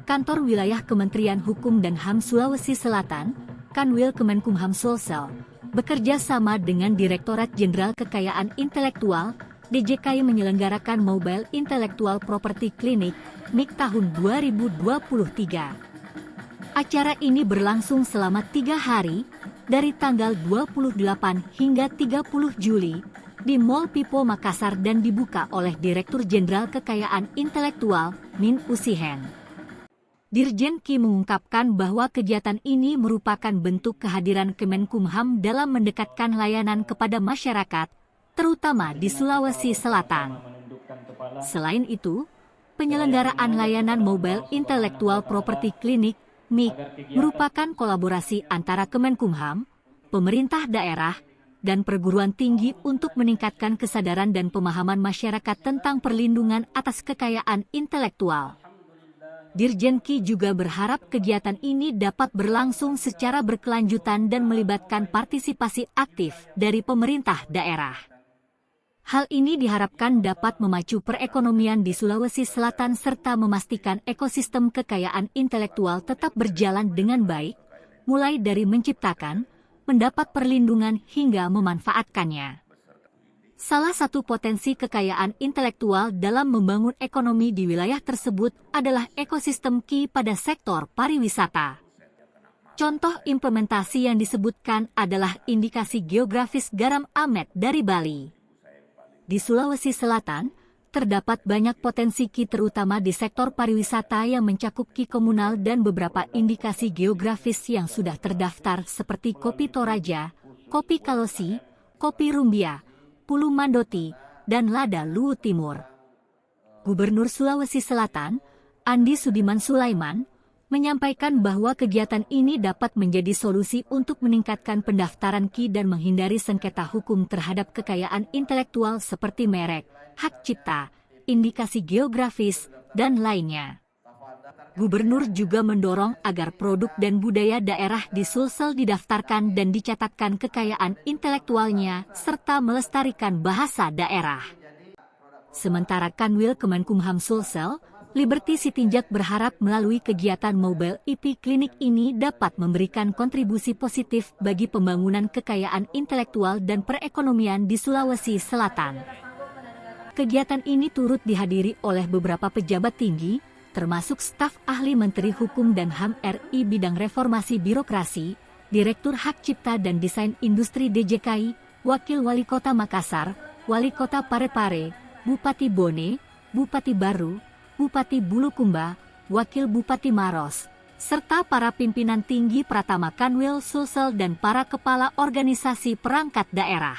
Kantor Wilayah Kementerian Hukum dan HAM Sulawesi Selatan, Kanwil Kemenkumham Sulsel, bekerja sama dengan Direktorat Jenderal Kekayaan Intelektual, DJKI menyelenggarakan Mobile Intellectual Property Clinic, MIC tahun 2023. Acara ini berlangsung selama 3 hari, dari tanggal 28 hingga 30 Juli, di Mall Pipo Makassar dan dibuka oleh Direktur Jenderal Kekayaan Intelektual, Min Usihen. Dirjen Ki mengungkapkan bahwa kegiatan ini merupakan bentuk kehadiran Kemenkumham dalam mendekatkan layanan kepada masyarakat, terutama di Sulawesi Selatan. Selain itu, penyelenggaraan layanan Mobile Intellectual Property Clinic, MIC, merupakan kolaborasi antara Kemenkumham, pemerintah daerah, dan perguruan tinggi untuk meningkatkan kesadaran dan pemahaman masyarakat tentang perlindungan atas kekayaan intelektual. Dirjen Ki juga berharap kegiatan ini dapat berlangsung secara berkelanjutan dan melibatkan partisipasi aktif dari pemerintah daerah. Hal ini diharapkan dapat memacu perekonomian di Sulawesi Selatan serta memastikan ekosistem kekayaan intelektual tetap berjalan dengan baik, mulai dari menciptakan, mendapat perlindungan hingga memanfaatkannya. Salah satu potensi kekayaan intelektual dalam membangun ekonomi di wilayah tersebut adalah ekosistem Ki pada sektor pariwisata. Contoh implementasi yang disebutkan adalah indikasi geografis garam Amet dari Bali. Di Sulawesi Selatan, terdapat banyak potensi Ki terutama di sektor pariwisata yang mencakup Ki komunal dan beberapa indikasi geografis yang sudah terdaftar seperti Kopi Toraja, Kopi Kalosi, Kopi Rumbia, Pulu Mandoti, dan Lada Luwu Timur. Gubernur Sulawesi Selatan, Andi Sudiman Sulaiman, menyampaikan bahwa kegiatan ini dapat menjadi solusi untuk meningkatkan pendaftaran Ki dan menghindari sengketa hukum terhadap kekayaan intelektual seperti merek, hak cipta, indikasi geografis, dan lainnya. Gubernur juga mendorong agar produk dan budaya daerah di Sulsel didaftarkan dan dicatatkan kekayaan intelektualnya, serta melestarikan bahasa daerah. Sementara Kanwil Kemenkumham Sulsel, Liberty Sitinjak berharap melalui kegiatan Mobile IP Clinic ini dapat memberikan kontribusi positif bagi pembangunan kekayaan intelektual dan perekonomian di Sulawesi Selatan. Kegiatan ini turut dihadiri oleh beberapa pejabat tinggi, termasuk staf ahli Menteri Hukum dan HAM RI bidang reformasi birokrasi, Direktur Hak Cipta dan Desain Industri DJKI, Wakil Wali Kota Makassar, Wali Kota Parepare, Bupati Bone, Bupati Baru, Bupati Bulukumba, Wakil Bupati Maros, serta para pimpinan tinggi Pratama Kanwil Sulsel dan para kepala organisasi perangkat daerah.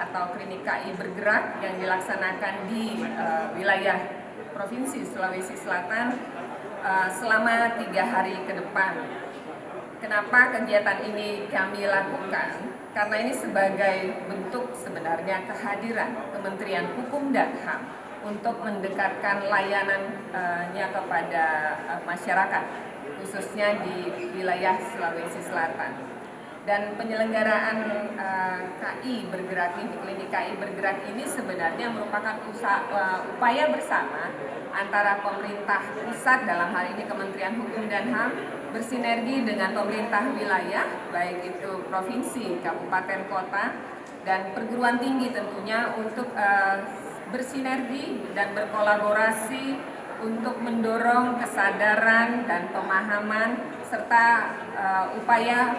Atau Klinik KI Bergerak yang dilaksanakan di wilayah Provinsi Sulawesi Selatan selama 3 hari ke depan. Kenapa kegiatan ini kami lakukan? Karena ini sebagai bentuk sebenarnya kehadiran Kementerian Hukum dan HAM untuk mendekatkan layanannya kepada masyarakat, khususnya di wilayah Sulawesi Selatan. Dan penyelenggaraan KI bergerak ini, klinik KI bergerak ini sebenarnya merupakan upaya bersama antara pemerintah pusat, dalam hal ini Kementerian Hukum dan HAM, bersinergi dengan pemerintah wilayah, baik itu provinsi, kabupaten, kota, dan perguruan tinggi tentunya untuk bersinergi dan berkolaborasi untuk mendorong kesadaran dan pemahaman serta upaya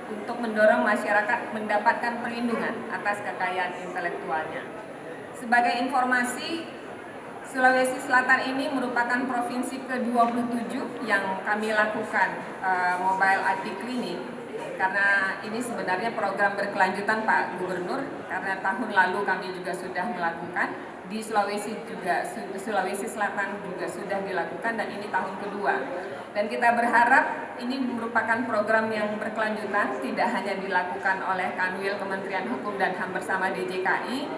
untuk mendorong masyarakat mendapatkan perlindungan atas kekayaan intelektualnya. Sebagai informasi, Sulawesi Selatan ini merupakan provinsi ke-27 yang kami lakukan mobile IT clinic, karena ini sebenarnya program berkelanjutan Pak Gubernur, karena tahun lalu kami juga sudah melakukan, di Sulawesi Selatan juga sudah dilakukan, dan ini tahun kedua. Dan kita berharap ini merupakan program yang berkelanjutan, tidak hanya dilakukan oleh Kanwil Kementerian Hukum dan HAM bersama DJKI,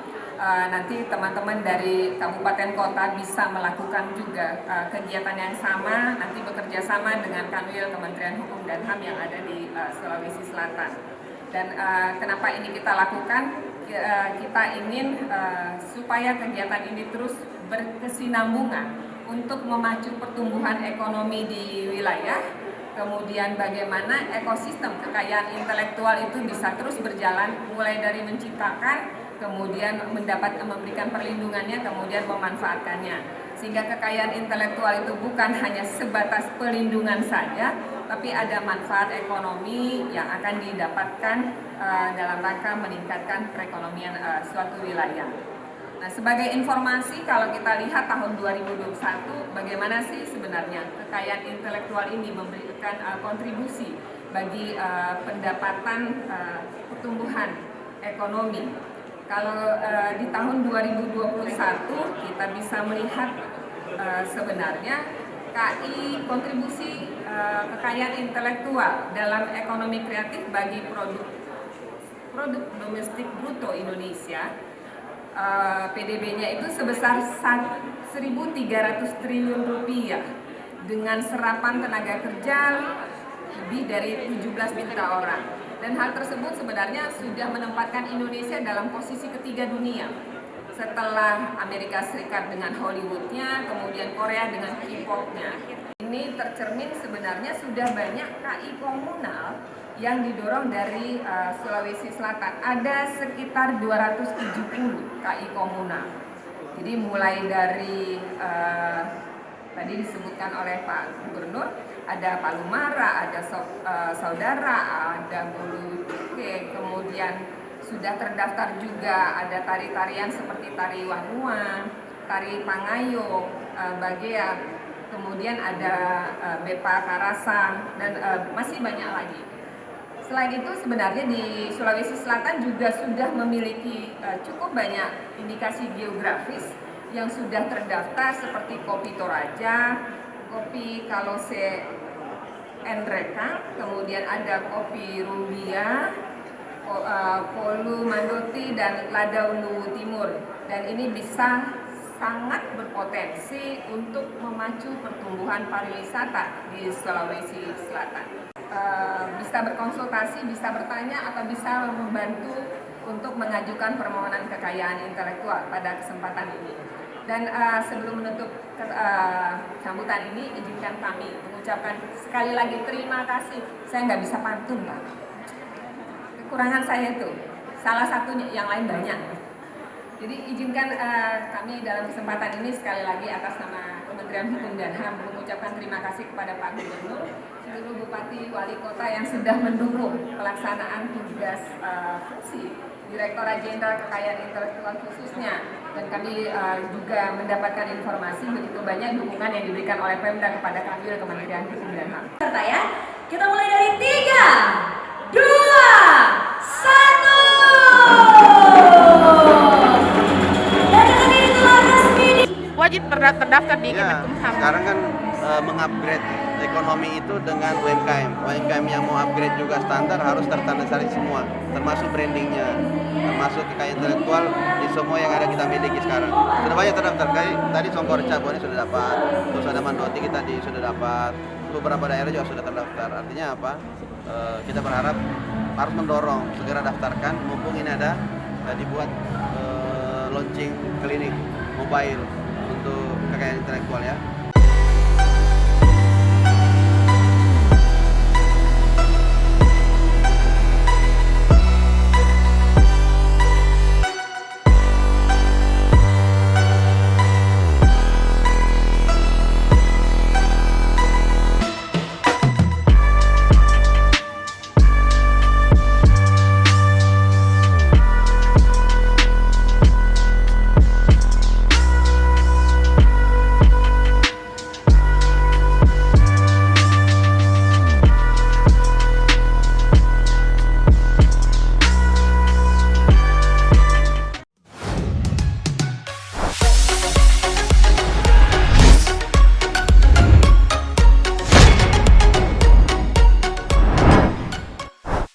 nanti teman-teman dari kabupaten kota bisa melakukan juga kegiatan yang sama, nanti bekerja sama dengan Kanwil Kementerian Hukum dan HAM yang ada di Sulawesi Selatan. Dan kenapa ini kita lakukan? Kita ingin supaya kegiatan ini terus berkesinambungan untuk memacu pertumbuhan ekonomi di wilayah, kemudian bagaimana ekosistem kekayaan intelektual itu bisa terus berjalan, mulai dari menciptakan, kemudian memberikan perlindungannya, kemudian memanfaatkannya. Sehingga kekayaan intelektual itu bukan hanya sebatas pelindungan saja, tapi ada manfaat ekonomi yang akan didapatkan dalam rangka meningkatkan perekonomian suatu wilayah. Nah, sebagai informasi, kalau kita lihat tahun 2021, bagaimana sih sebenarnya kekayaan intelektual ini memberikan kontribusi bagi pendapatan pertumbuhan ekonomi. Kalau di tahun 2021 kita bisa melihat sebenarnya KI kontribusi kekayaan intelektual dalam ekonomi kreatif bagi produk domestik bruto Indonesia, PDB-nya itu sebesar 1.300 triliun rupiah dengan serapan tenaga kerja lebih dari 17 juta orang. Dan hal tersebut sebenarnya sudah menempatkan Indonesia dalam posisi ketiga dunia, setelah Amerika Serikat dengan Hollywoodnya, kemudian Korea dengan K-pop-nya. Ini tercermin sebenarnya sudah banyak KI komunal yang didorong dari Sulawesi Selatan. Ada sekitar 270 KI komunal. Jadi mulai dari tadi disebutkan oleh Pak Gubernur, ada Palumara, ada Saudara, ada Bulu Cuke, kemudian sudah terdaftar juga ada tari-tarian seperti tari Wanua, tari Pangayo, Bagea, kemudian ada Bepa Karasang, dan masih banyak lagi. Selain itu sebenarnya di Sulawesi Selatan juga sudah memiliki cukup banyak indikasi geografis yang sudah terdaftar seperti kopi Toraja, kopi Kalose Enreka, kemudian ada kopi Rumbia, Polu Mandoti, dan Ladau Luwu Timur. Dan ini bisa sangat berpotensi untuk memacu pertumbuhan pariwisata di Sulawesi Selatan. Bisa berkonsultasi, bisa bertanya, atau bisa membantu untuk mengajukan permohonan kekayaan intelektual pada kesempatan ini. Dan sebelum menutup sambutan ini, izinkan kami mengucapkan sekali lagi terima kasih. Saya nggak bisa pantun, Pak. Kekurangan saya itu, salah satunya, yang lain banyak. Jadi izinkan kami dalam kesempatan ini sekali lagi atas nama Kementerian Hukum dan HAM mengucapkan terima kasih kepada Pak Gubernur, seluruh Bupati, Wali Kota yang sudah mendukung pelaksanaan tugas fungsi Direktorat Jenderal Kekayaan Intelektual khususnya. Dan kami juga mendapatkan informasi begitu banyak dukungan yang diberikan oleh Pemda kepada Kanwil Kementerian Hukum dan HAM. Serta ya, kita mulai dari 3, 2, 1. Dan dengan ini telah resmi wajib terdaftar di Kemenkumham. Sekarang kan mengupgrade ekonomi itu dengan UMKM. UMKM yang mau upgrade juga standar harus tertandatangan semua, termasuk brandingnya, termasuk kekayaan intelektual di semua yang ada kita miliki sekarang. Sudah banyak terdaftar, kayak tadi Songkor Caboni sudah dapat, terus ada Mandoti kita sudah dapat, beberapa daerah juga sudah terdaftar. Artinya apa? Kita berharap harus mendorong segera daftarkan mumpung ini ada dibuat launching klinik mobile untuk kekayaan intelektual ya.